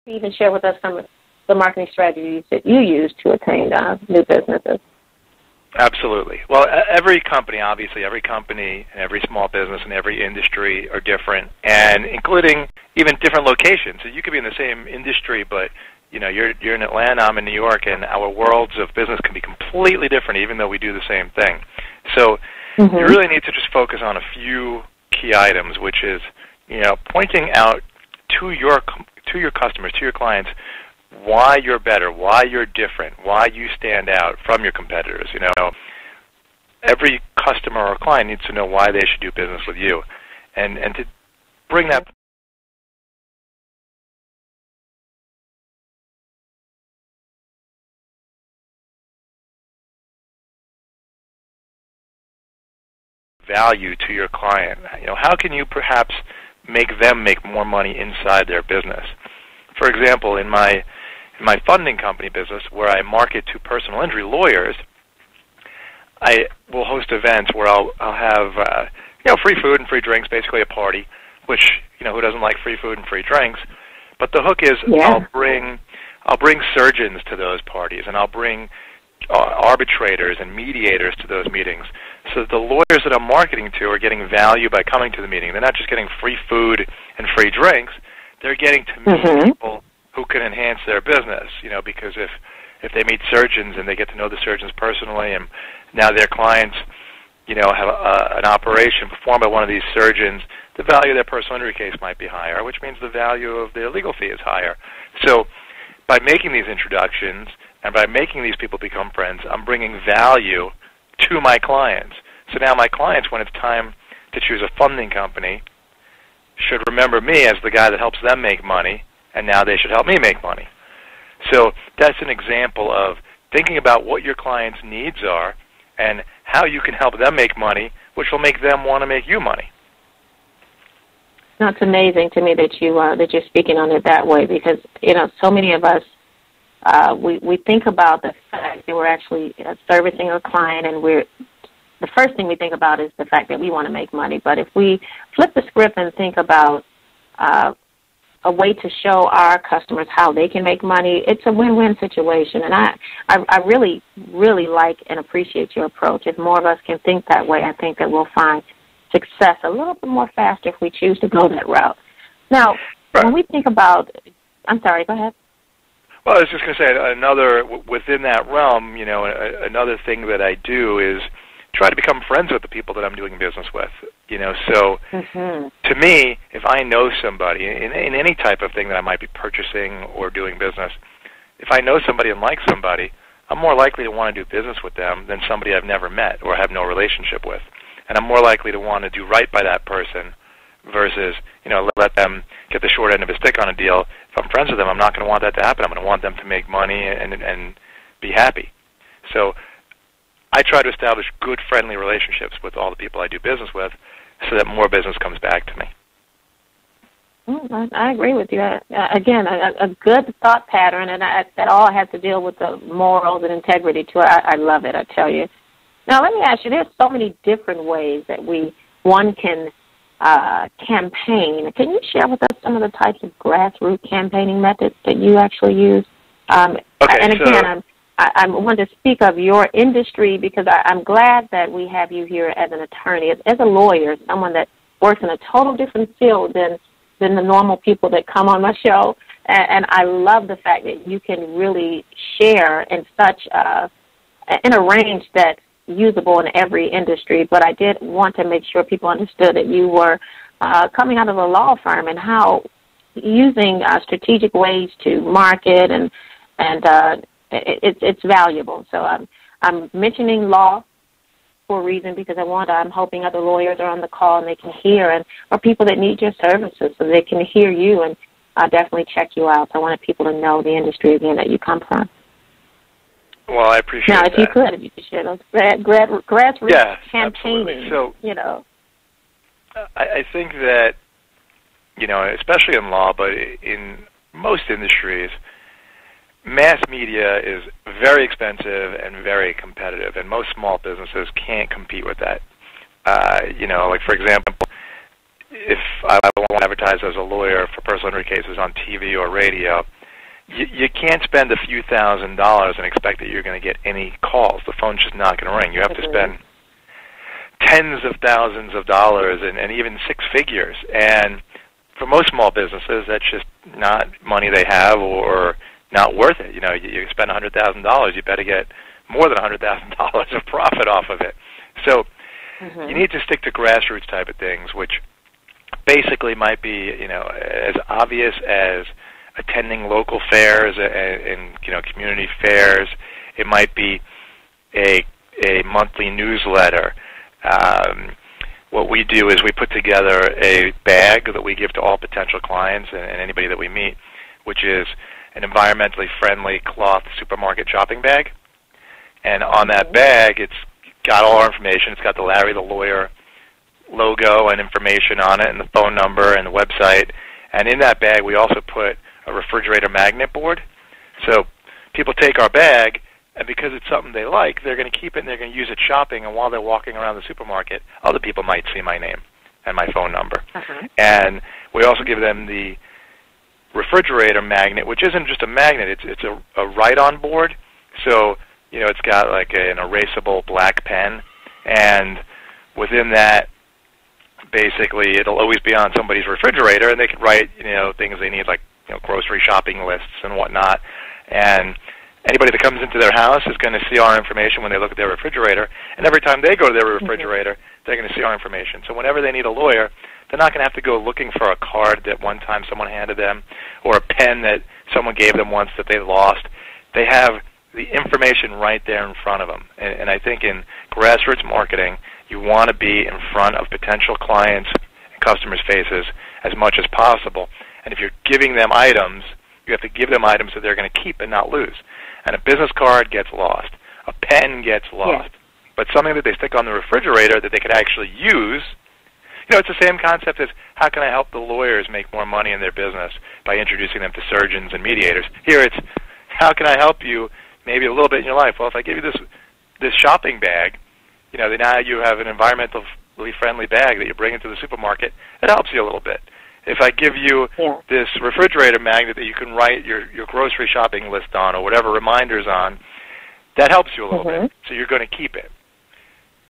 Can you even share with us some of the marketing strategies that you use to attain new businesses? Absolutely. Well, every company, obviously, every company and every small business and every industry are different, and including even different locations. So you could be in the same industry, but you're in Atlanta, I'm in New York, and our worlds of business can be completely different, even though we do the same thing. So you really need to just focus on a few key items, which is pointing out to your customers, to your clients, why you're better, why you're different, why you stand out from your competitors. Every customer or client needs to know why they should do business with you, and to bring that value to your client. How can you perhaps make them make more money inside their business? For example, in my funding company business, where I market to personal injury lawyers, I will host events where I'll have free food and free drinks, basically a party. Which who doesn't like free food and free drinks? But the hook is I'll bring surgeons to those parties, and I'll bring arbitrators and mediators to those meetings. So the lawyers that I'm marketing to are getting value by coming to the meeting. They're not just getting free food and free drinks. They're getting to meet people who can enhance their business, because if they meet surgeons and they get to know the surgeons personally, and now their clients, have an operation performed by one of these surgeons, the value of their personal injury case might be higher, which means the value of their legal fee is higher. So by making these introductions and by making these people become friends, I'm bringing value to my clients. So now my clients, when it's time to choose a funding company, should remember me as the guy that helps them make money, and now they should help me make money. So that's an example of thinking about what your clients' needs are and how you can help them make money, which will make them want to make you money. No, it's amazing to me that you're speaking on it that way, because so many of us we think about the fact that we're actually servicing a client, and the first thing we think about is the fact that we want to make money. But if we flip the script and think about a way to show our customers how they can make money, it's a win-win situation. And I really, really like and appreciate your approach. If more of us can think that way, I think that we'll find success a little bit more faster if we choose to go that route. Now, when we think about, I'm sorry, go ahead. Well, I was just going to say, within that realm, another thing that I do is try to become friends with the people that I'm doing business with. So to me, if I know somebody in any type of thing that I might be purchasing or doing business, if I know somebody and like somebody, I'm more likely to want to do business with them than somebody I've never met or have no relationship with. And I'm more likely to want to do right by that person versus, let them get the short end of a stick on a deal. If I'm friends with them, I'm not going to want that to happen. I'm going to want them to make money and be happy. So I try to establish good, friendly relationships with all the people I do business with so that more business comes back to me. I agree with you. Again, a good thought pattern, and that all has to deal with the morals and integrity, too. I love it, I tell you. Now, let me ask you, there's so many different ways that one can campaign. Can you share with us some of the types of grassroots campaigning methods that you actually use? And again, I want to speak of your industry because I'm glad that we have you here as an attorney, as a lawyer, someone that works in a total different field than the normal people that come on my show. And I love the fact that you can really share in a range that's usable in every industry. But I did want to make sure people understood that you were coming out of a law firm and how using strategic ways to market and it's valuable. So I'm mentioning law for a reason because I'm hoping other lawyers are on the call and they can hear, or people that need your services so they can hear you and definitely check you out. So I wanted people to know the industry again that you come from. Well, I appreciate that. Now, if you could share those grassroots campaigning, so, I think that, especially in law, but in most industries, mass media is very expensive and very competitive, and most small businesses can't compete with that. Like, for example, if I want to advertise as a lawyer for personal injury cases on TV or radio, you can't spend a few $1,000s and expect that you're going to get any calls. The phone's just not going to ring. You have to spend tens of thousands of dollars and even six figures. And for most small businesses, that's just not money they have or not worth it. You know, you spend $100,000, you better get more than $100,000 of profit off of it. So you need to stick to grassroots type of things, which basically might be, you know, as obvious as attending local fairs and you know, community fairs. It might be a monthly newsletter. What we do is we put together a bag that we give to all potential clients and anybody that we meet, which is an environmentally friendly cloth supermarket shopping bag. And on that bag, it's got all our information. It's got the Larry the Lawyer logo and information on it and the phone number and the website. And in that bag, we also put a refrigerator magnet board. So people take our bag, and because it's something they like, they're going to keep it and they're going to use it shopping. And while they're walking around the supermarket, other people might see my name and my phone number. And we also give them the refrigerator magnet, which isn't just a magnet. It's a write-on board. So, you know, it's got like an erasable black pen. And within that, basically, it'll always be on somebody's refrigerator, and they can write, you know, things they need, like, you know, grocery shopping lists and whatnot. And anybody that comes into their house is going to see our information when they look at their refrigerator. And every time they go to their refrigerator, they're going to see our information. So whenever they need a lawyer, they're not going to have to go looking for a card that one time someone handed them or a pen that someone gave them once that they lost. They have the information right there in front of them. And I think in grassroots marketing, you want to be in front of potential clients and customers' faces as much as possible. And if you're giving them items, you have to give them items that they're going to keep and not lose. And a business card gets lost. A pen gets lost. Yeah. But something that they stick on the refrigerator that they could actually use, you know, it's the same concept as how can I help the lawyers make more money in their business by introducing them to surgeons and mediators. Here it's how can I help you maybe a little bit in your life? Well, if I give you this shopping bag, you know, now you have an environmentally friendly bag that you bring into the supermarket. It helps you a little bit. If I give you this refrigerator magnet that you can write your grocery shopping list on or whatever reminders on, that helps you a little bit. So you're going to keep it.